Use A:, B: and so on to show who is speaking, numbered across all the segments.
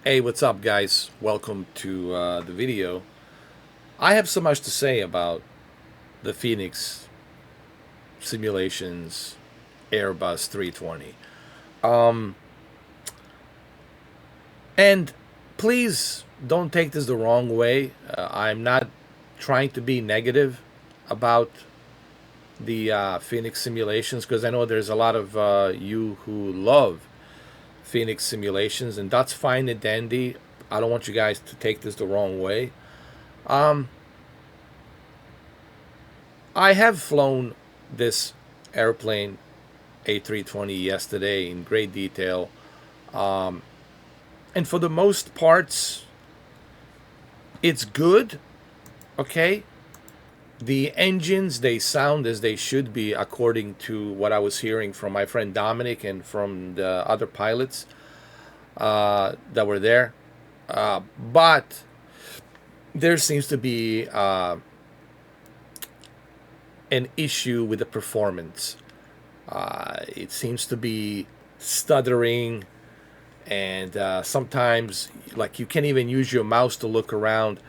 A: Hey, what's up, guys? Welcome to the video. I have so much to say about the Fenix Simulations Airbus 320. And please don't take this the wrong way. I'm not trying to be negative about the Phoenix simulations because I know there's a lot of you who love Phoenix simulations, and that's fine and dandy. I don't want you guys to take this the wrong way. I have flown this airplane A320 yesterday in great detail, and for the most parts, it's good. Okay, the engines, they sound as they should be according to what I was hearing from my friend Dominic and from the other pilots that were there. But there seems to be an issue with the performance. It seems to be stuttering, and sometimes, like, you can't even use your mouse to look around.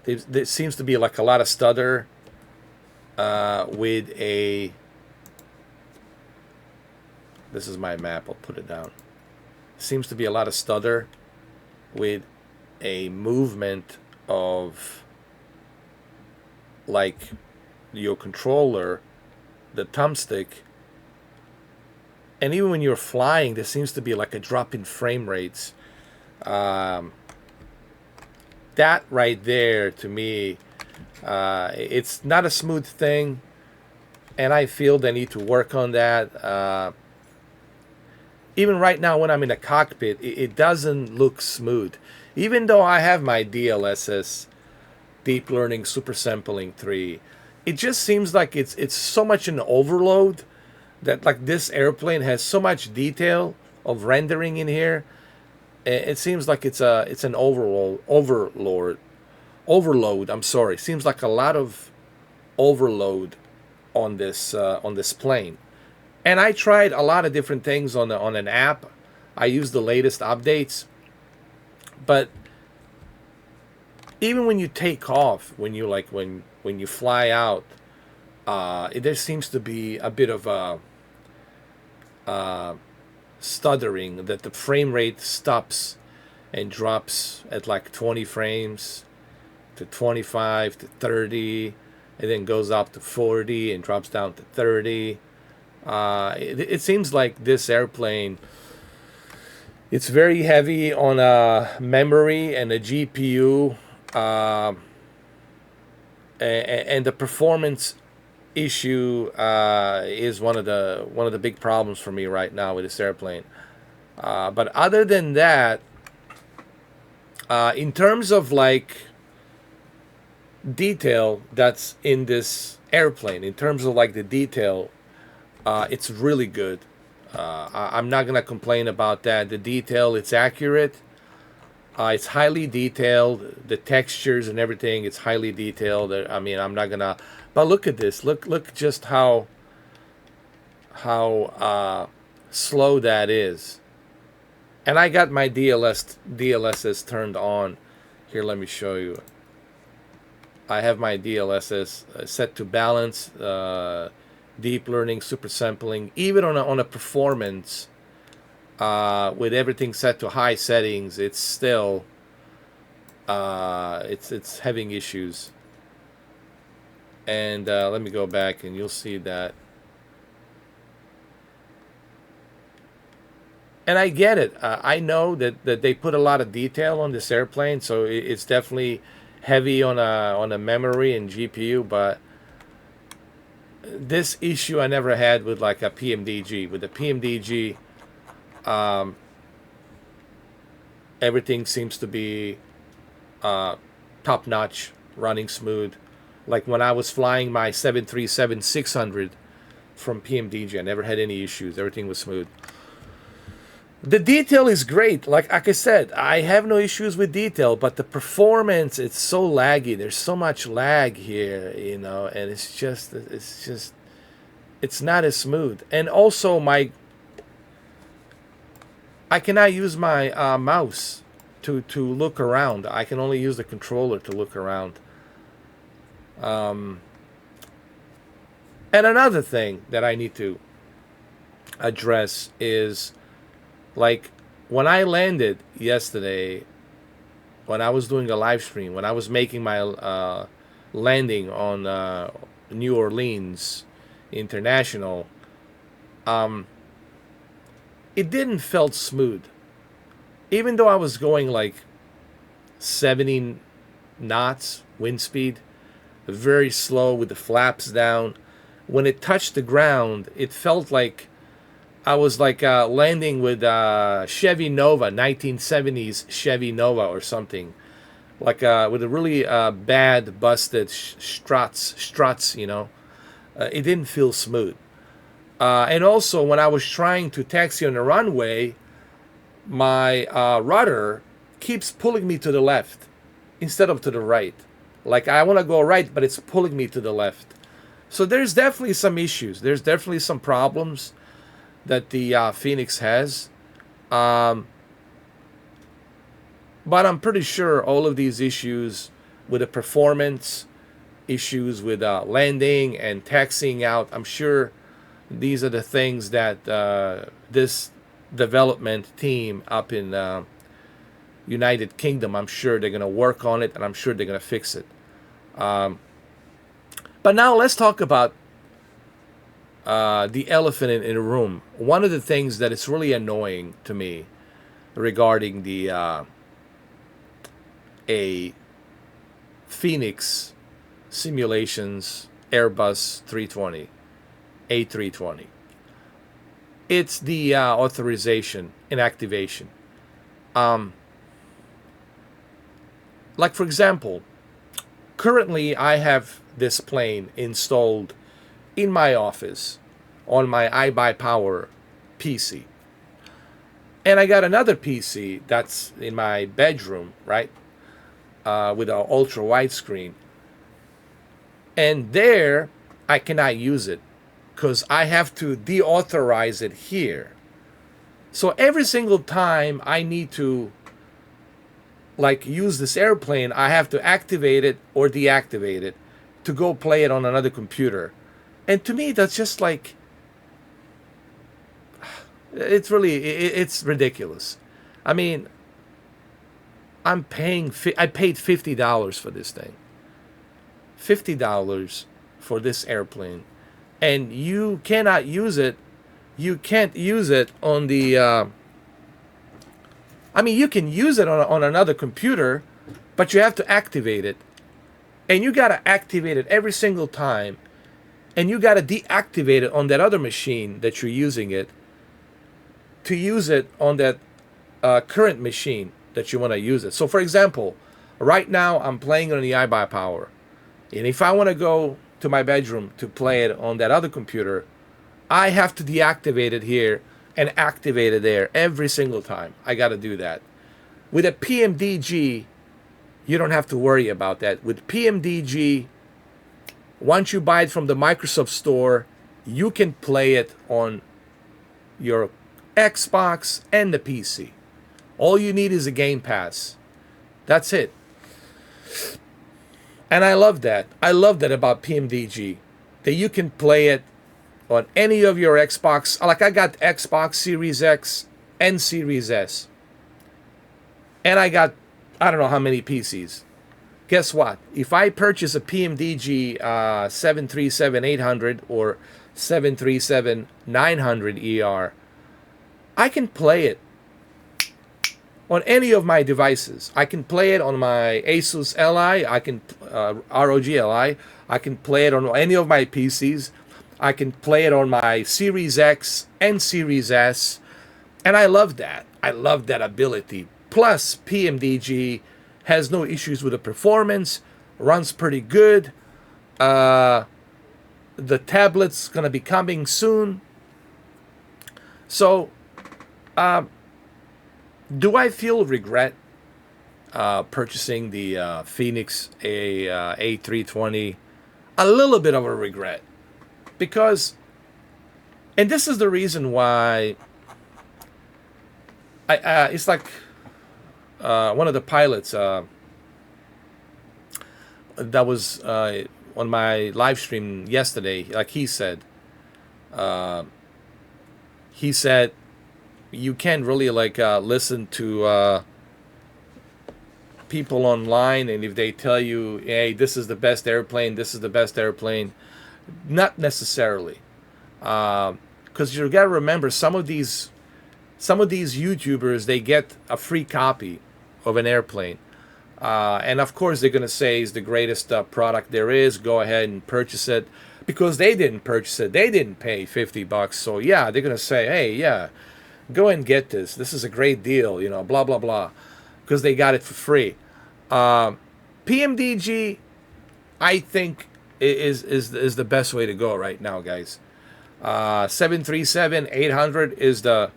A: There seems to be like a lot of stutter with a. This is my map. I'll put it down. Seems to be a lot of stutter with a movement of, like, your controller, the thumbstick, and even when you're flying, there seems to be like a drop in frame rates. That right there, to me, it's not a smooth thing, and I feel they need to work on that. Even right now, when I'm in the cockpit, it doesn't look smooth. Even though I have my DLSS, Deep Learning Super Sampling 3, it just seems like it's so much an overload that, like, this airplane has so much detail of rendering in here. It seems like it's an overload. I'm sorry. Seems like a lot of overload on this plane. And I tried a lot of different things on an app. I used the latest updates, but even when you take off, when you fly out, there seems to be a bit of a stuttering, that the frame rate stops and drops at like 20 frames to 25 to 30, and then goes up to 40 and drops down to 30. It seems like this airplane, it's very heavy on memory and a GPU, and the performance issue is one of the big problems for me right now with this airplane. But other than that, in terms of, like, detail that's in this airplane, in terms of, like, the detail, it's really good. I'm not gonna complain about that. The detail, it's accurate. It's highly detailed. The textures and everything, it's highly detailed. I mean, I'm not gonna. But look at this. Look just how slow that is. And I got my DLSS turned on. Here, let me show you. I have my DLSS set to balance, deep learning, super sampling, even on a performance. With everything set to high settings, it's still it's having issues. And let me go back, and you'll see that. And I get it. I know that they put a lot of detail on this airplane, so it's definitely heavy on a memory and GPU. But this issue I never had with, like, a PMDG. With the PMDG, everything seems to be top notch, running smooth. Like when I was flying my 737-600 from PMDG, I never had any issues. Everything was smooth. The detail is great. Like I said, I have no issues with detail, but the performance, it's so laggy. There's so much lag here, and it's not as smooth. And also, I cannot use my mouse to look around. I can only use the controller to look around. And another thing that I need to address is, like, when I landed yesterday, when I was doing a live stream, when I was making my landing on New Orleans International, it didn't felt smooth. Even though I was going like 70 knots wind speed, very slow with the flaps down, when it touched the ground, it felt like I was like landing with Chevy Nova, 1970s Chevy Nova or something, like with a really bad busted struts, you know. It didn't feel smooth. And also, when I was trying to taxi on the runway, my rudder keeps pulling me to the left instead of to the right. Like, I want to go right, but it's pulling me to the left. So there's definitely some issues. There's definitely some problems that the Fenix has. But I'm pretty sure all of these issues with the performance, issues with landing and taxiing out, I'm sure these are the things that this development team up in United Kingdom, I'm sure they're going to work on it, and I'm sure they're going to fix it. But now let's talk about the elephant in the room. One of the things that is really annoying to me regarding the a Fenix Simulations Airbus 320, A320. It's the authorization and activation. Like, for example, currently I have this plane installed in my office on my iBuyPower PC. And I got another PC that's in my bedroom, right? With an ultra wide screen. And there, I cannot use it because I have to deauthorize it here. So every single time I need to, like, use this airplane, I have to activate it or deactivate it to go play it on another computer. And to me, that's just like, it's ridiculous. I mean, I paid $50 for this thing. $50 for this airplane. And you cannot use it. You can't use it on the, I mean, you can use it on another computer, but you have to activate it. And you got to activate it every single time. And you got to deactivate it on that other machine that you're using it to use it on that current machine that you want to use it. So, for example, right now I'm playing on the iBuyPower. And if I want to go to my bedroom to play it on that other computer, I have to deactivate it here and activate it there every single time. I got to do that. With a PMDG, you don't have to worry about that. With PMDG, once you buy it from the Microsoft Store, you can play it on your Xbox and the PC. All you need is a Game Pass. That's it. And I love that. I love that about PMDG, that you can play it on any of your Xbox. Like, I got Xbox Series X and Series S. And I got, I don't know how many PCs. Guess what? If I purchase a PMDG 737-800 or 737-900 ER, I can play it on any of my devices. I can play it on my Asus Li, ROG Li. I can play it on any of my PCs. I can play it on my Series X and Series S. And I love that. I love that ability. Plus, PMDG has no issues with the performance, runs pretty good. The tablet's going to be coming soon. So, do I feel regret purchasing the Fenix A320? A little bit of a regret. Because, and this is the reason why, it's like, one of the pilots that was on my live stream yesterday, like uh, he said you can't really like listen to people online, and if they tell you, hey, this is the best airplane, this is the best airplane, not necessarily, because you got to remember some of these YouTubers, they get a free copy of an airplane, and of course they're gonna say it's the greatest product there is. Go ahead and purchase it, because they didn't purchase it, they didn't pay $50. So yeah, they're gonna say, hey, yeah, go and get this. This is a great deal, you know, blah blah blah, because they got it for free. PMDG, I think is the best way to go right now, guys. 737-800 is the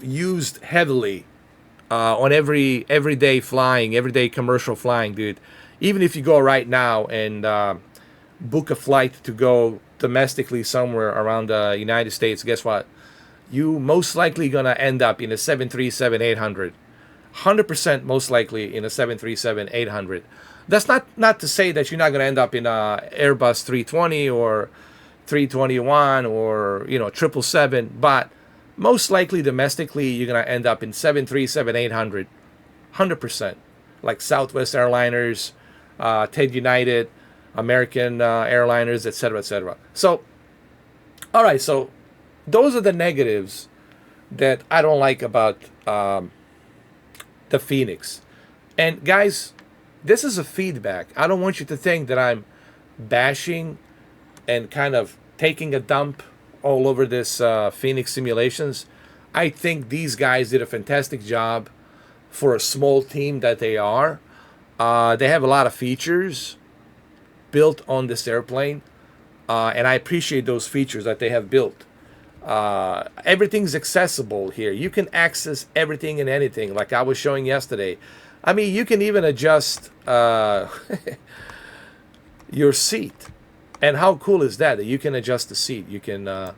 A: used heavily on everyday flying, everyday commercial flying, dude. Even if you go right now and book a flight to go domestically somewhere around the United States, guess what? You most likely gonna end up in a 737-800. 100% most likely in a 737-800. That's not to say that you're not gonna end up in a Airbus 320 or 321 or 777, but most likely domestically you're gonna end up in 737-800. 100%. Like Southwest Airliners, Ted United, American Airliners, etc., etc. So, all right, so those are the negatives that I don't like about the Fenix. And guys, this is a feedback. I don't want you to think that I'm bashing and kind of taking a dump all over this Fenix Simulations. I think these guys did a fantastic job for a small team that they are. They have a lot of features built on this airplane, and I appreciate those features that they have built. Everything's accessible here. You can access everything and anything, like I was showing yesterday. I mean, you can even adjust your seat. And how cool is that? That you can adjust the seat. You can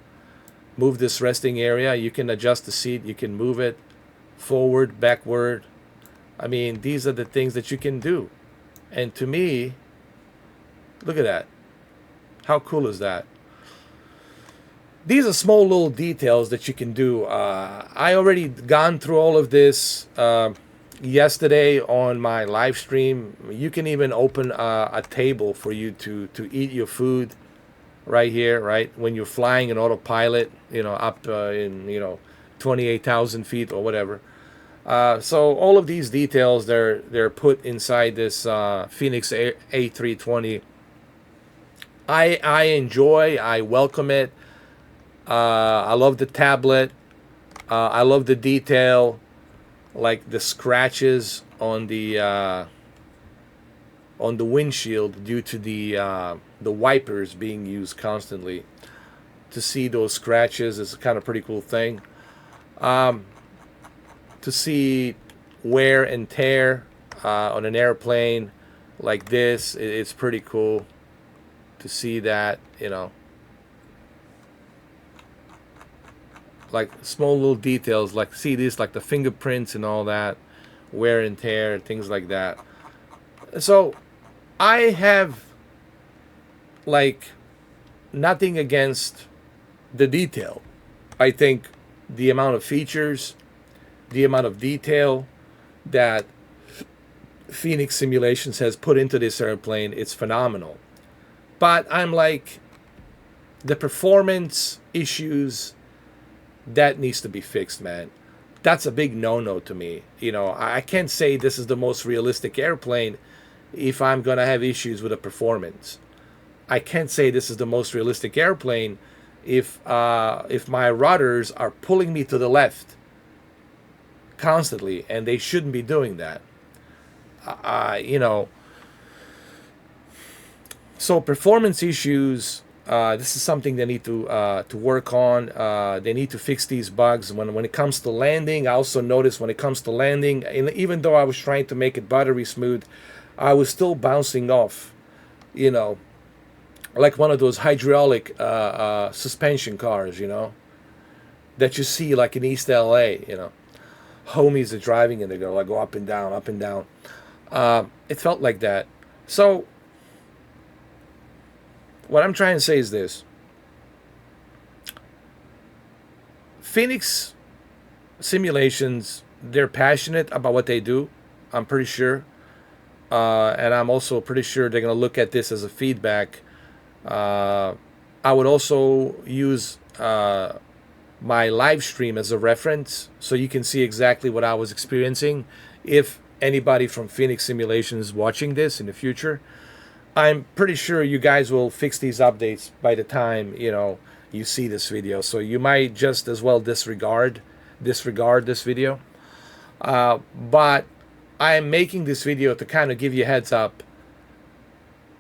A: move this resting area. You can adjust the seat. You can move it forward, backward. I mean, these are the things that you can do. And to me, look at that. How cool is that? These are small little details that you can do. I already gone through all of this yesterday on my live stream. You can even open a table for you to eat your food right here, right? When you're flying an autopilot, up in 28,000 feet or whatever. So all of these details, they're put inside this Fenix A320. I enjoy, I welcome it. I love the tablet. I love the detail, like the scratches on the windshield due to the wipers being used constantly. To see those scratches is kind of pretty cool thing. To see wear and tear on an airplane like this, it's pretty cool to see that, like small little details, like see this, like the fingerprints and all that, wear and tear, things like that. So I have like nothing against the detail. I think the amount of features, the amount of detail that Fenix Simulations has put into this airplane, it's phenomenal. But I'm like, the performance issues, that needs to be fixed, man. That's a big no-no to me. I can't say this is the most realistic airplane if I'm gonna have issues with the performance. I can't say this is the most realistic airplane if my rudders are pulling me to the left constantly, and they shouldn't be doing that. So performance issues. This is something they need to work on. They need to fix these bugs. When it comes to landing, I also noticed when it comes to landing, and even though I was trying to make it buttery smooth, I was still bouncing off, like one of those hydraulic suspension cars, that you see like in East LA, homies are driving and they're gonna like go up and down, up and down. It felt like that. So what I'm trying to say is this: Fenix Simulations, they're passionate about what they do. I'm pretty sure, and I'm also pretty sure they're gonna look at this as a feedback. I would also use my live stream as a reference so you can see exactly what I was experiencing. If anybody from Fenix Simulation is watching this in the future, I'm pretty sure you guys will fix these updates by the time you see this video. So you might just as well disregard this video. But I am making this video to kind of give you a heads up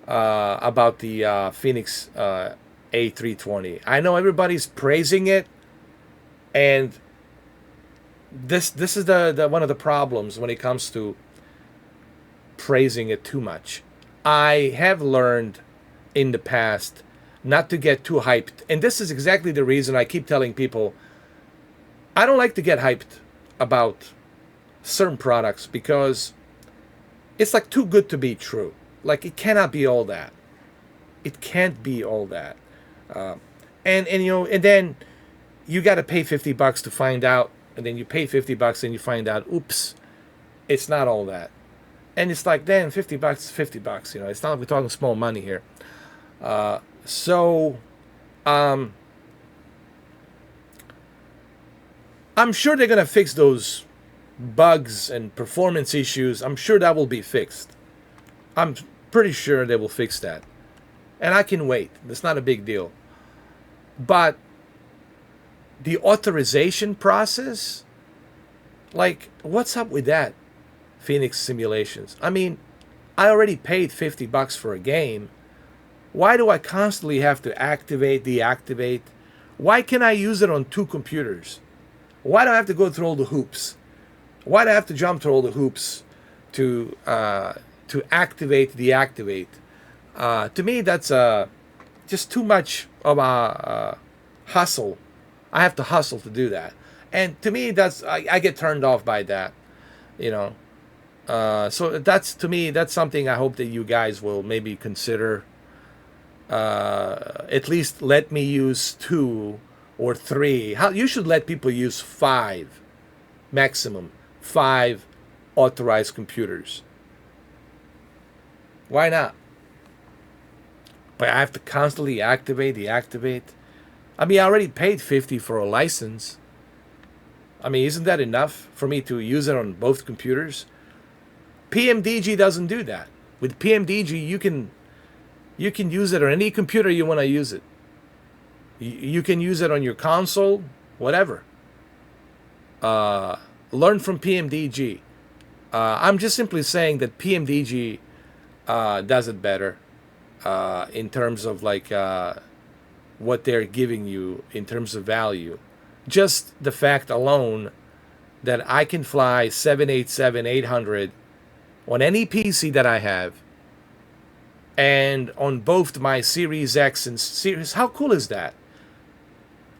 A: about the Fenix A320. I know everybody's praising it, and this is the one of the problems when it comes to praising it too much. I have learned in the past not to get too hyped, and this is exactly the reason I keep telling people I don't like to get hyped about certain products, because it's like too good to be true. Like, it cannot be all that. It can't be all that. And then you got to pay $50 to find out, and then you pay $50 and you find out, oops, it's not all that. And it's like, then $50 is $50. It's not like we're talking small money here. I'm sure they're gonna fix those bugs and performance issues. I'm sure that will be fixed. I'm pretty sure they will fix that, and I can wait. It's not a big deal. But the authorization process, like, what's up with that, Fenix Simulations? I mean, I already paid $50 for a game. Why do I constantly have to activate, deactivate? Why can't I use it on 2 computers? Why do I have to go through all the hoops? Why do I have to jump through all the hoops to activate, deactivate? To me, that's just too much of a hustle. I have to hustle to do that, and to me, I get turned off by that. So to me, that's something I hope that you guys will maybe consider. At least let me use 2 or 3. You should let people use 5 maximum. 5 authorized computers. Why not? But I have to constantly activate, deactivate. I mean, I already paid $50 for a license. I mean, isn't that enough for me to use it on both computers? PMDG doesn't do that. With PMDG, you can use it on any computer you want to use it. You can use it on your console, whatever. Learn from PMDG. I'm just simply saying that PMDG does it better in terms of like what they're giving you in terms of value. Just the fact alone that I can fly 787-800 on any PC that I have, and on both my Series X and Series. How cool is that?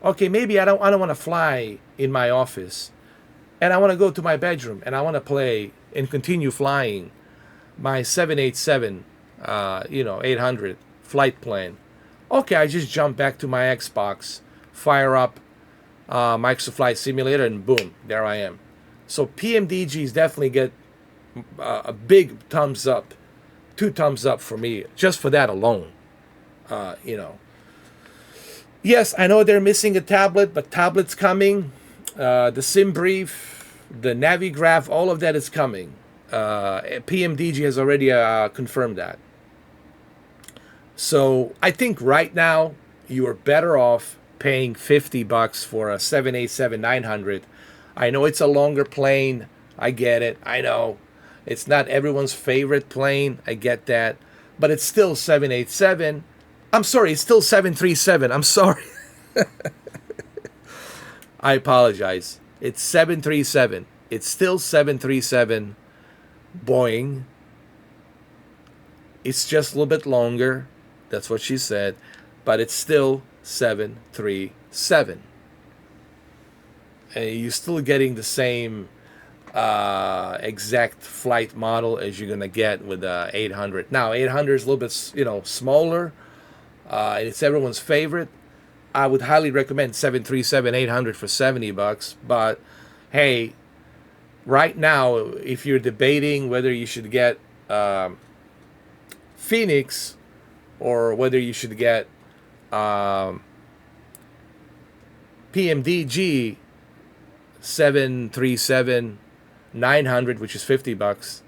A: Okay, maybe I don't want to fly in my office, and I want to go to my bedroom and I want to play and continue flying my 787 800 flight plan. Okay, I just jump back to my Xbox, fire up Microsoft Flight Simulator, and boom, there I am. So PMDGs definitely get a big thumbs up, 2 thumbs up for me, just for that alone. Yes, I know they're missing a tablet, but tablet's coming. The sim brief, the Navigraph, all of that is coming. PMDG has already confirmed that. So I think right now you are better off paying $50 for a 787-900. I know it's a longer plane. I get it. I know it's not everyone's favorite plane. I get that. But it's still 787. I'm sorry, it's still 737. I'm sorry. I apologize. It's 737. It's still 737 Boeing. It's just a little bit longer. That's what she said. But it's still 737. And you're still getting the same exact flight model as you're gonna get with the 800. Now 800 is a little bit, you know, smaller. It's everyone's favorite. I would highly recommend 737-800 for $70. But hey, right now, if you're debating whether you should get Fenix or whether you should get PMDG 737-900, which is $50,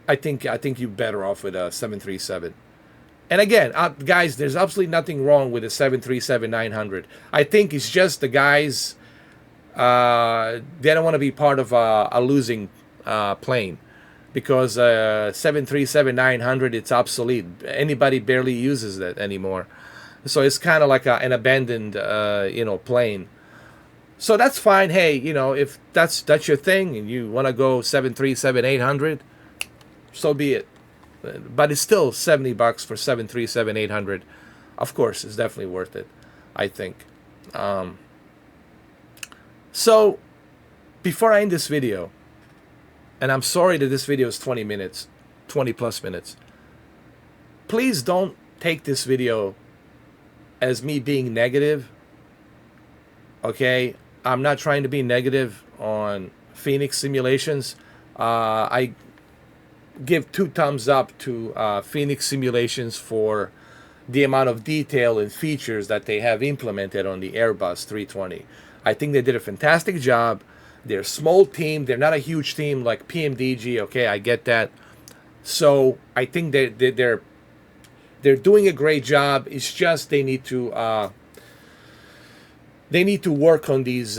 A: I think you're better off with a 737. And again, guys, there's absolutely nothing wrong with a 737-900. I think it's just the guys, they don't want to be part of a losing plane, because 737-900, it's obsolete. Anybody barely uses that anymore. So it's kind of like an abandoned, you know, plane. So that's fine. Hey, you know, if that's your thing and you want to go 737-800, so be it. But it's still $70 for 737-800. Of course, it's definitely worth it, I think. So before I end this video, and I'm sorry that this video is 20 minutes, 20 plus minutes, please don't take this video as me being negative. Okay, I'm not trying to be negative on Fenix Simulations. I give 2 thumbs up to Fenix Simulations for the amount of detail and features that they have implemented on the Airbus 320. I think they did a fantastic job. They're a small team. They're not a huge team like PMDG. Okay, I get that. So I think they're doing a great job. It's just they need to work on these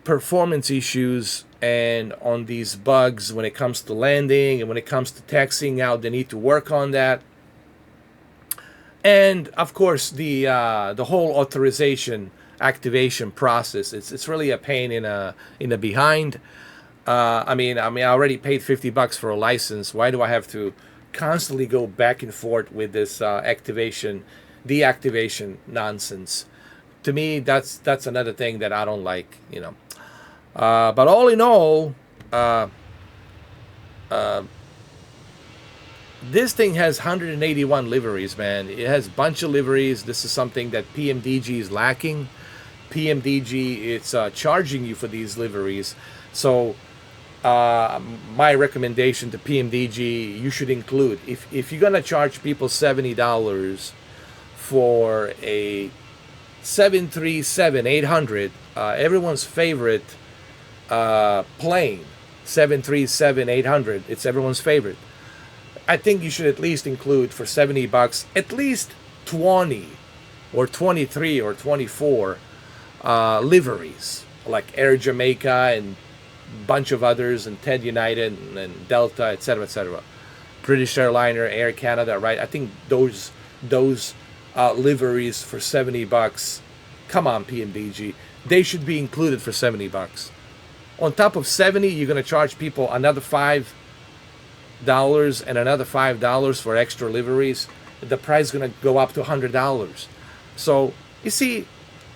A: performance issues and on these bugs when it comes to landing and when it comes to taxiing out. They need to work on that. And of course, the whole authorization activation process, it's really a pain in the behind. I mean, I already paid $50 for a license. Why do I have to constantly go back and forth with this activation, deactivation nonsense? To me, that's another thing that I don't like, you know. But all in all, this thing has 181 liveries, man. It has a bunch of liveries. This is something that PMDG is lacking. PMDG, it's charging you for these liveries. So my recommendation to PMDG, you should include, if you're going to charge people $70 for a 737-800, everyone's favorite plane, 737-800, it's everyone's favorite. I think you should at least include for $70 at least 20 or 23 or 24 liveries, like Air Jamaica and a bunch of others, and Ted United and Delta, etc., etc. British Airliner, Air Canada, right? I think those liveries for $70. Come on, PMDG, they should be included for $70. On top of 70, you're going to charge people another $5 and another $5 for extra liveries. The price is going to go up to $100. So you see,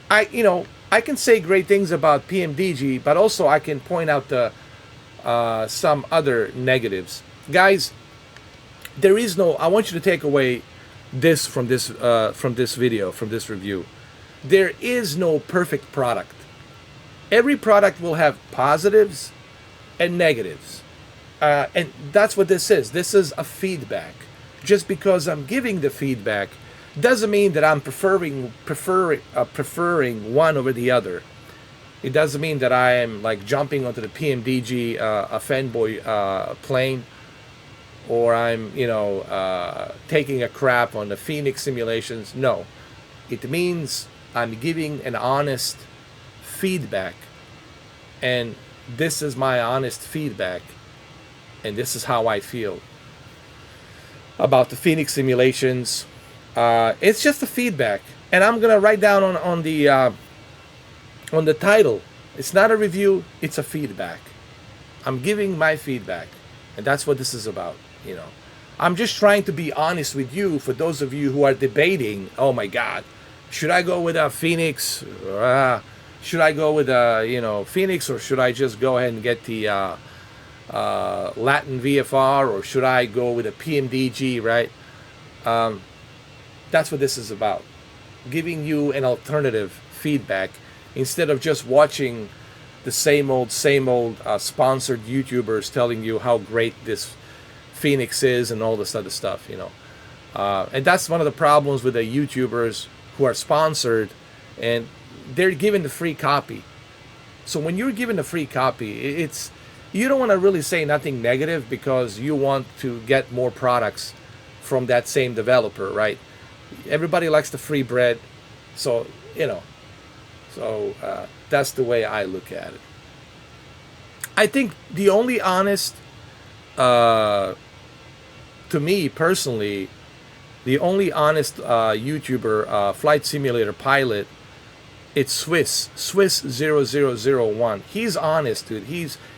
A: I can say great things about PMDG, but also I can point out some other negatives. Guys, there is no. I want you to take away this from this video, from this review. There is no perfect product. Every product will have positives and negatives. And that's what this is. This is a feedback. Just because I'm giving the feedback doesn't mean that I'm preferring one over the other. It doesn't mean that I am like jumping onto the PMDG a fanboy plane, or I'm taking a crap on the Fenix simulations. No, it means I'm giving an honest feedback, and this is my honest feedback. And this is how I feel about the Fenix simulations. It's just a feedback, and I'm gonna write down on the title. It's not a review; it's a feedback. I'm giving my feedback, and that's what this is about. I'm just trying to be honest with you. For those of you who are debating, oh my God, should I go with a Fenix? should I go with Fenix, or should I just go ahead and get the Latin VFR, or should I go with a PMDG, right? That's what this is about, giving you an alternative feedback instead of just watching the same old sponsored YouTubers telling you how great this Fenix is and all this other stuff, and that's one of the problems with the YouTubers who are sponsored, and they're given the free copy. So when you're given the free copy, it's, you don't want to really say nothing negative because you want to get more products from that same developer, right? Everybody likes the free bread, so that's the way I look at it. I think the only honest, to me personally, the only honest YouTuber, flight simulator pilot, it's Swiss 0001. He's honest, dude.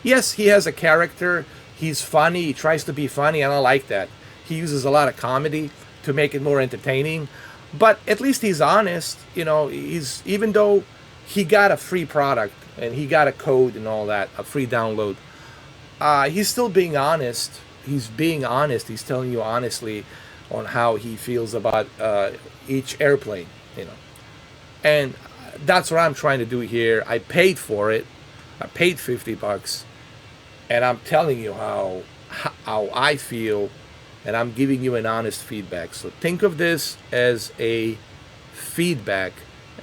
A: Yes, he has a character. He's funny. He tries to be funny, and I like that. He uses a lot of comedy to make it more entertaining. But at least he's honest. He's, even though he got a free product and he got a code and all that, a free download, he's still being honest. He's being honest. He's telling you honestly on how he feels about each airplane, and that's what I'm trying to do here. I paid for it. I paid $50, and I'm telling you how I feel, and I'm giving you an honest feedback. So think of this as a feedback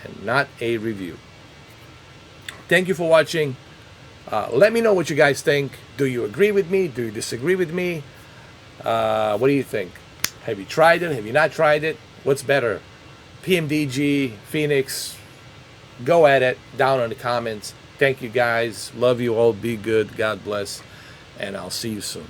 A: and not a review. Thank you for watching. Let me know what you guys think. Do you agree with me? Do you disagree with me? What do you think? Have you tried it? Have you not tried it? What's better? PMDG, Fenix? Go at it down in the comments. Thank you guys. Love you all. Be good. God bless. And I'll see you soon.